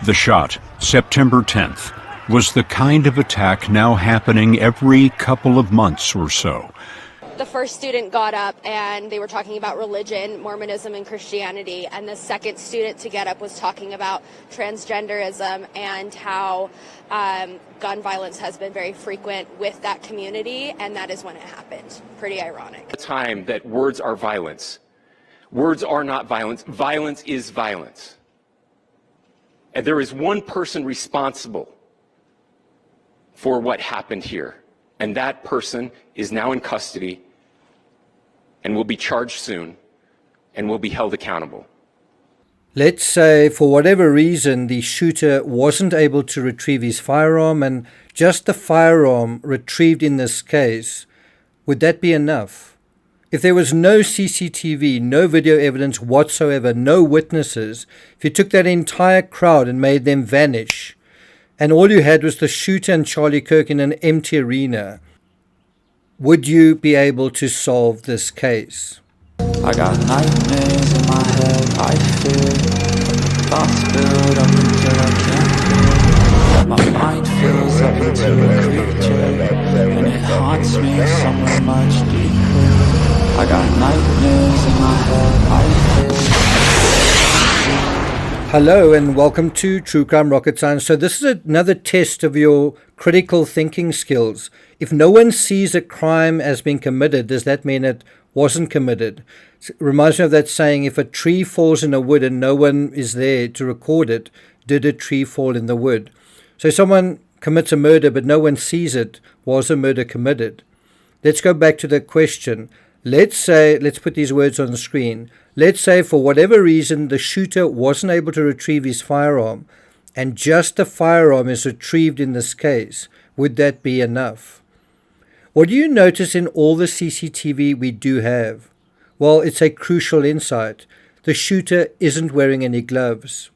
The shot, September 10th, was the kind of attack now happening every couple of months or so. The first student got up and they were talking about religion, Mormonism, and Christianity. And the second student to get up was talking about transgenderism and how gun violence has been very frequent with that community. And that is when it happened. Pretty ironic. The time that words are violence. Words are not violence. Violence is violence. And there is one person responsible for what happened here. And that person is now in custody and will be charged soon and will be held accountable. Let's say for whatever reason the shooter wasn't able to retrieve his firearm, and just the firearm retrieved in this case, would that be enough? If there was no CCTV, no video evidence whatsoever, no witnesses, if you took that entire crowd and made them vanish, and all you had was the shooter and Charlie Kirk in an empty arena, would you be able to solve this case? I got nightmares in my head, I fear thoughts build up until I can't feel that my mind fills up into a creature, and it haunts me somewhere much deeper. I got nightmares in my head, I fear. Hello and welcome to True Crime Rocket Science. So this is another test of your critical thinking skills. If no one sees a crime as being committed, does that mean it wasn't committed? It reminds me of that saying, if a tree falls in a wood and no one is there to record it, did a tree fall in the wood? So someone commits a murder but no one sees it, was a murder committed? Let's go back to the question. Let's put these words on the screen. Let's say for whatever reason the shooter wasn't able to retrieve his firearm and just the firearm is retrieved in this case. Would that be enough? What do you notice in all the CCTV we do have? Well, it's a crucial insight. The shooter isn't wearing any gloves.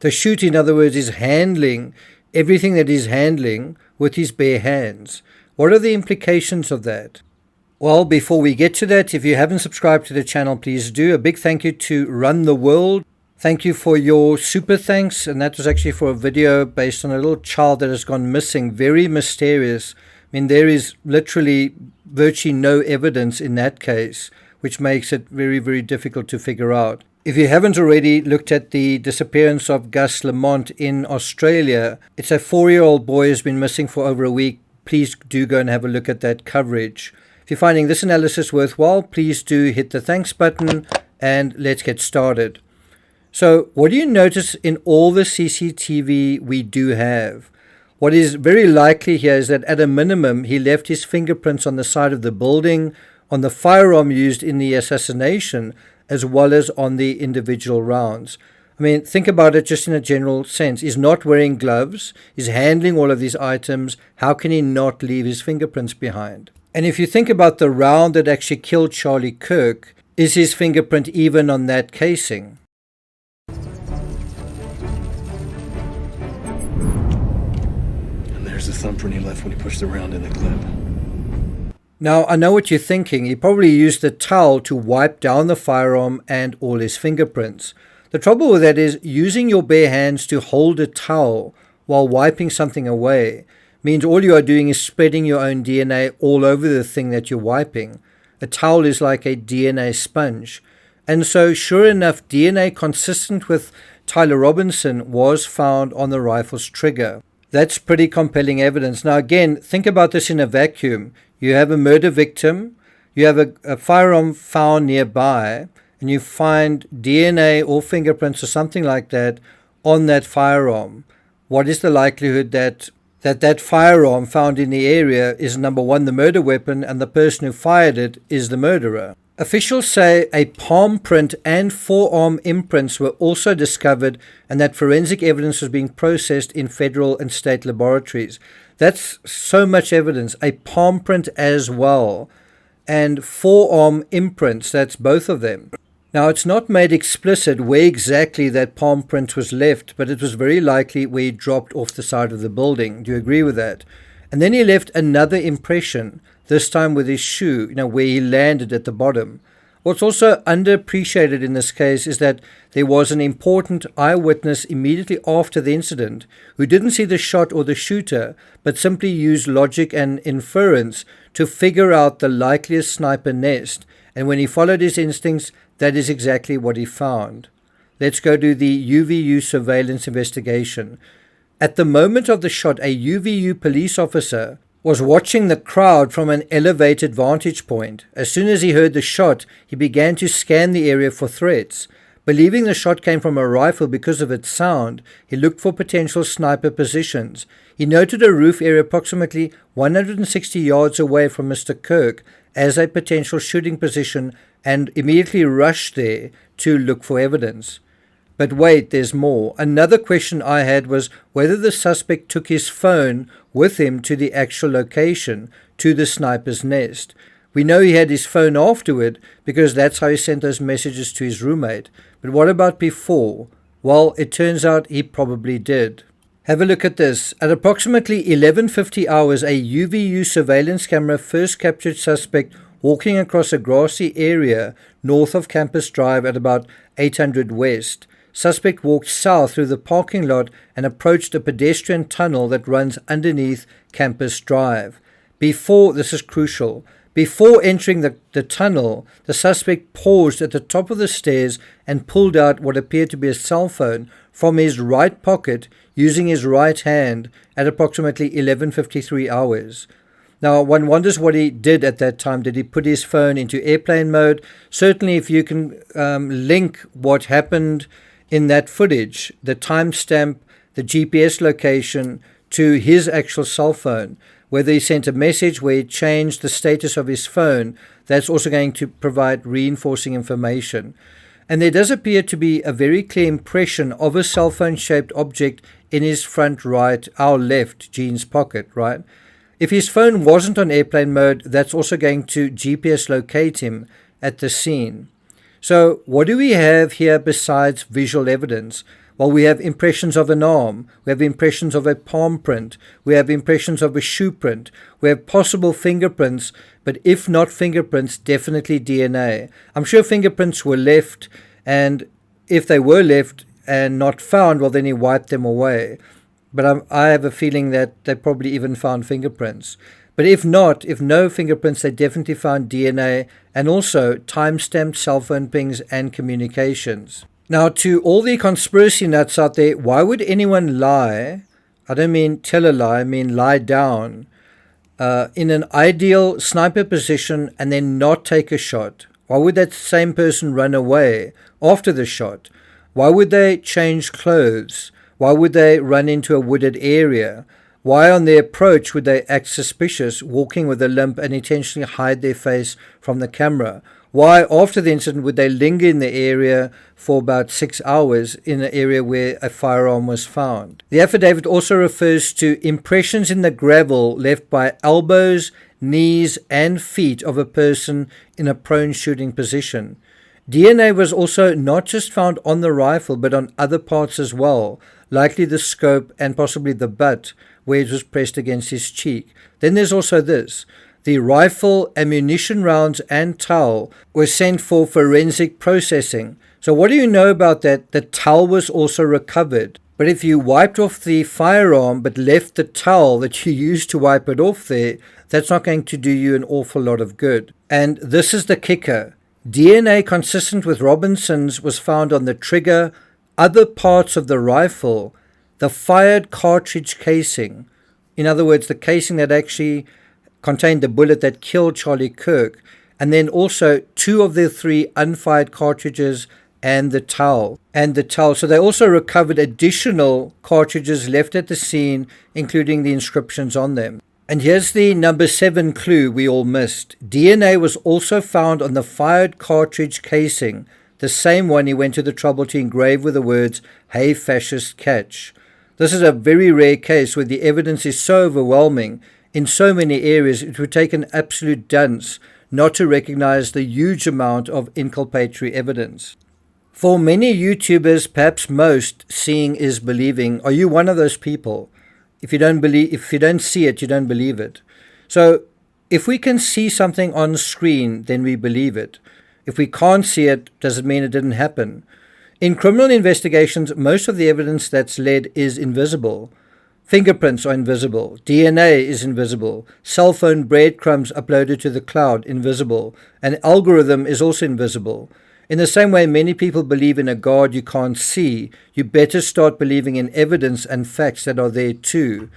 The shooter, in other words, is handling everything that he's handling with his bare hands. What are the implications of that? Well, before we get to that, if you haven't subscribed to the channel, please do. A big thank you to Run the World. Thank you for your super thanks. And that was actually for a video based on a little child that has gone missing. Very mysterious. I mean, there is literally virtually no evidence in that case, which makes it very, very difficult to figure out. If you haven't already looked at the disappearance of Gus Lamont in Australia, it's a 4-year-old boy who's been missing for over a week. Please do go and have a look at that coverage. If you're finding this analysis worthwhile, please do hit the thanks button and let's get started. So what do you notice in all the CCTV we do have? What is very likely here is that at a minimum, he left his fingerprints on the side of the building, on the firearm used in the assassination, as well as on the individual rounds. I mean, think about it just in a general sense. He's not wearing gloves. He's handling all of these items. How can he not leave his fingerprints behind? And if you think about the round that actually killed Charlie Kirk, is his fingerprint even on that casing? And there's the thumbprint he left when he pushed the round in the clip. Now, I know what you're thinking. He probably used the towel to wipe down the firearm and all his fingerprints. The trouble with that is using your bare hands to hold a towel while wiping something away means all you are doing is spreading your own DNA all over the thing that you're wiping. A towel is like a DNA sponge. And so, sure enough, DNA consistent with Tyler Robinson was found on the rifle's trigger. That's pretty compelling evidence. Now, again, think about this in a vacuum. You have a murder victim, you have a firearm found nearby, and you find DNA or fingerprints or something like that on that firearm. What is the likelihood that firearm found in the area is, number one, the murder weapon, and the person who fired it is the murderer? Officials say a palm print and forearm imprints were also discovered and that forensic evidence was being processed in federal and state laboratories. That's so much evidence. A palm print as well, and forearm imprints, that's both of them. Now, it's not made explicit where exactly that palm print was left, but it was very likely where he dropped off the side of the building. Do you agree with that? And then he left another impression, this time with his shoe, where he landed at the bottom. What's also underappreciated in this case is that there was an important eyewitness immediately after the incident who didn't see the shot or the shooter, but simply used logic and inference to figure out the likeliest sniper nest. And when he followed his instincts, that is exactly what he found. Let's go to the UVU surveillance investigation. At the moment of the shot, a UVU police officer was watching the crowd from an elevated vantage point. As soon as he heard the shot, he began to scan the area for threats. Believing the shot came from a rifle because of its sound, he looked for potential sniper positions. He noted a roof area approximately 160 yards away from Mr. Kirk as a potential shooting position and immediately rushed there to look for evidence. But wait, there's more. Another question I had was whether the suspect took his phone with him to the actual location, to the sniper's nest. We know he had his phone afterward because that's how he sent those messages to his roommate. But what about before? Well, it turns out he probably did. Have a look at this. At approximately 11:50 hours, a UVU surveillance camera first captured suspect walking across a grassy area north of Campus Drive at about 800 West. Suspect walked south through the parking lot and approached a pedestrian tunnel that runs underneath Campus Drive. This is crucial, before entering the tunnel, the suspect paused at the top of the stairs and pulled out what appeared to be a cell phone from his right pocket using his right hand at approximately 11:53 hours. Now, one wonders what he did at that time. Did he put his phone into airplane mode? Certainly, if you can link what happened in that footage, the timestamp, the GPS location, to his actual cell phone, whether he sent a message where he changed the status of his phone, that's also going to provide reinforcing information. And there does appear to be a very clear impression of a cell phone-shaped object in his front right, our left jeans pocket, right? If his phone wasn't on airplane mode, that's also going to GPS locate him at the scene. So what do we have here besides visual evidence? Well, we have impressions of an arm, we have impressions of a palm print, we have impressions of a shoe print, we have possible fingerprints, but if not fingerprints, definitely DNA. I'm sure fingerprints were left, and if they were left and not found, well, then he wiped them away. But I have a feeling that they probably even found fingerprints. But if not, if no fingerprints, they definitely found DNA and also time-stamped cell phone pings and communications. Now, to all the conspiracy nuts out there, why would anyone lie? I don't mean tell a lie, I mean lie down in an ideal sniper position and then not take a shot? Why would that same person run away after the shot? Why would they change clothes? Why would they run into a wooded area? Why on their approach would they act suspicious, walking with a limp and intentionally hide their face from the camera? Why, after the incident, would they linger in the area for about 6 hours in an area where a firearm was found? The affidavit also refers to impressions in the gravel left by elbows, knees, and feet of a person in a prone shooting position. DNA was also not just found on the rifle, but on other parts as well, likely the scope and possibly the butt, where it was pressed against his cheek. Then there's also this. The rifle, ammunition rounds, and towel were sent for forensic processing. So what do you know about that? The towel was also recovered. But if you wiped off the firearm but left the towel that you used to wipe it off there, that's not going to do you an awful lot of good. And this is the kicker. DNA consistent with Robinson's was found on the trigger, other parts of the rifle, the fired cartridge casing. In other words, the casing that actually contained the bullet that killed Charlie Kirk, and then also 2 of the 3 unfired cartridges and the towel. So they also recovered additional cartridges left at the scene, including the inscriptions on them. And here's the number 7 clue we all missed. DNA was also found on the fired cartridge casing, the same one he went to the trouble to engrave with the words, "Hey fascist, catch." This is a very rare case where the evidence is so overwhelming in so many areas it would take an absolute dunce not to recognize the huge amount of inculpatory evidence. For many YouTubers, perhaps most, seeing is believing. Are you one of those people? If you don't see it, you don't believe it. So if we can see something on screen, then we believe it. If we can't see it, does it mean it didn't happen? In criminal investigations, most of the evidence that's led is invisible. Fingerprints are invisible. DNA is invisible. Cell phone breadcrumbs uploaded to the cloud, invisible. An algorithm is also invisible. In the same way many people believe in a God you can't see, you better start believing in evidence and facts that are there too.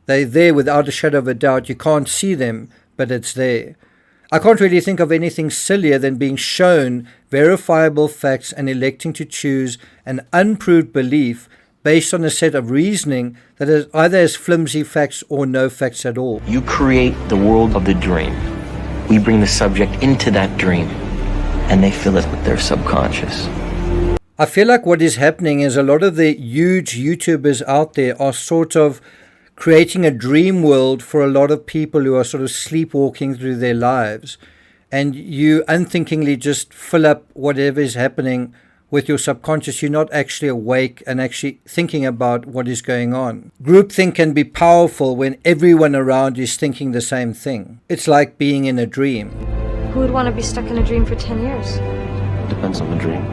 They're there without a shadow of a doubt. You can't see them, but it's there. I can't really think of anything sillier than being shown verifiable facts and electing to choose an unproved belief based on a set of reasoning that is either has flimsy facts or no facts at all. You create the world of the dream. We bring the subject into that dream, and they fill it with their subconscious. I feel like what is happening is a lot of the huge YouTubers out there are sort of creating a dream world for a lot of people who are sort of sleepwalking through their lives. And you unthinkingly just fill up whatever is happening with your subconscious. You're not actually awake and actually thinking about what is going on. Groupthink can be powerful when everyone around you is thinking the same thing. It's like being in a dream. Who would want to be stuck in a dream for 10 years? Depends on the dream.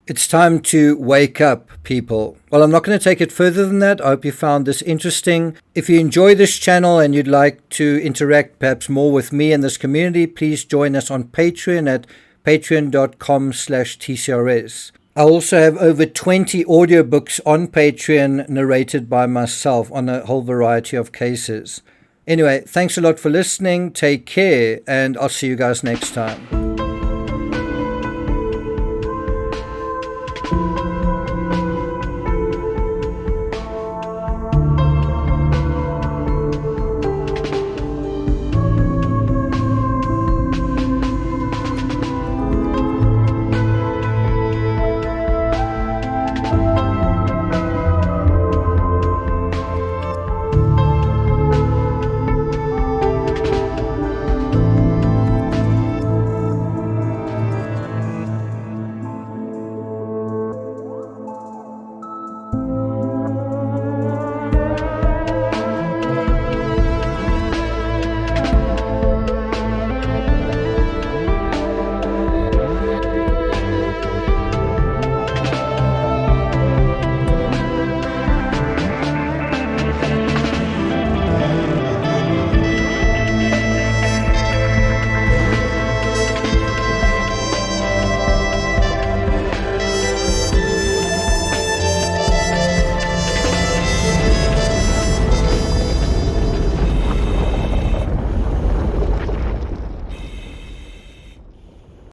It's time to wake up, people. Well, I'm not going to take it further than that. I hope you found this interesting. If you enjoy this channel and you'd like to interact perhaps more with me and this community, please join us on Patreon at patreon.com/TCRS. I also have over 20 audiobooks on Patreon narrated by myself on a whole variety of cases. Anyway, thanks a lot for listening. Take care, and I'll see you guys next time.